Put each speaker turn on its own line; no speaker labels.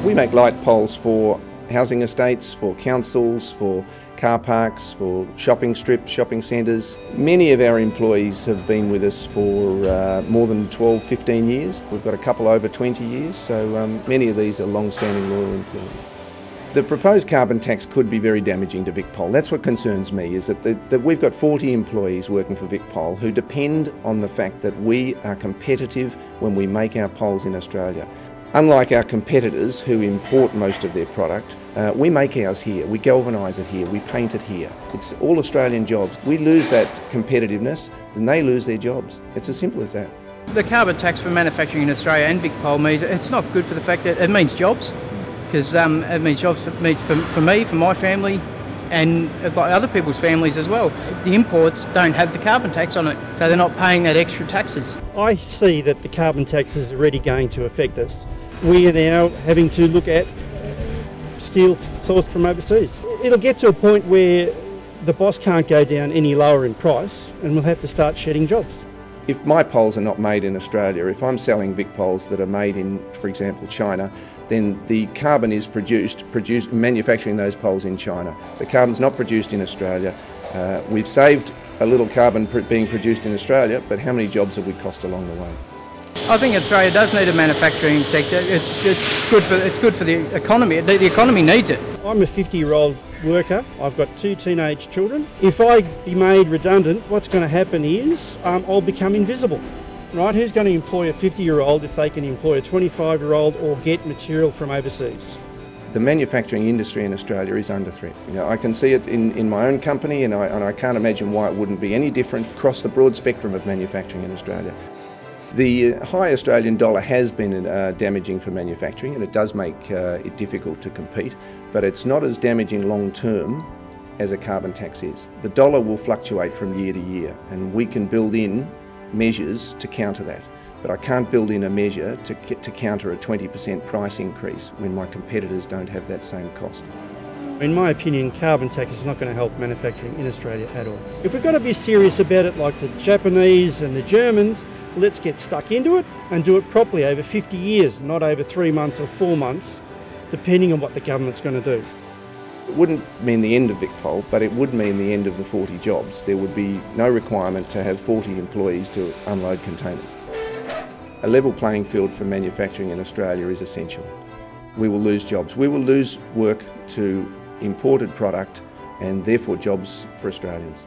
We make light poles for housing estates, for councils, for car parks, for shopping strips, shopping centres. Many of our employees have been with us for more than 12, 15 years. We've got a couple over 20 years, so many of these are long-standing loyal employees. The proposed carbon tax could be very damaging to Vic Pole. That's what concerns me, is that we've got 40 employees working for Vic Pole who depend on the fact that we are competitive when we make our poles in Australia. Unlike our competitors who import most of their product, we make ours here, we galvanise it here, we paint it here. It's all Australian jobs. We lose that competitiveness, then they lose their jobs. It's as simple as that.
The carbon tax for manufacturing in Australia and Vic Pole means it's not good for the fact that it means jobs, because it means jobs for me, for my family, and other people's families as well. The imports don't have the carbon tax on it, so they're not paying that extra taxes.
I see that the carbon tax is already going to affect us. We are now having to look at steel sourced from overseas. It'll get to a point where the boss can't go down any lower in price, and we'll have to start shedding jobs.
If my poles are not made in Australia, if I'm selling Vic poles that are made in, for example, China, then the carbon is produced manufacturing those poles in China. The carbon's not produced in Australia. We've saved a little carbon being produced in Australia, but how many jobs have we cost along the way?
I think Australia does need a manufacturing sector. It's good for the economy. The economy needs it.
I'm a 50-year-old worker. I've got 2 teenage children. If I be made redundant, what's going to happen is I'll become invisible. Right? Who's going to employ a 50-year-old if they can employ a 25-year-old or get material from overseas?
The manufacturing industry in Australia is under threat. You know, I can see it in my own company, and I can't imagine why it wouldn't be any different across the broad spectrum of manufacturing in Australia. The high Australian dollar has been damaging for manufacturing, and it does make it difficult to compete, but it's not as damaging long term as a carbon tax is. The dollar will fluctuate from year to year, and we can build in measures to counter that. But I can't build in a measure to counter a 20% price increase when my competitors don't have that same cost.
In my opinion, carbon tax is not going to help manufacturing in Australia at all. If we've got to be serious about it like the Japanese and the Germans, let's get stuck into it and do it properly over 50 years, not over 3 months or 4 months, depending on what the government's going to do.
It wouldn't mean the end of Vic Pole, but it would mean the end of the 40 jobs. There would be no requirement to have 40 employees to unload containers. A level playing field for manufacturing in Australia is essential. We will lose jobs. We will lose work to imported product and therefore jobs for Australians.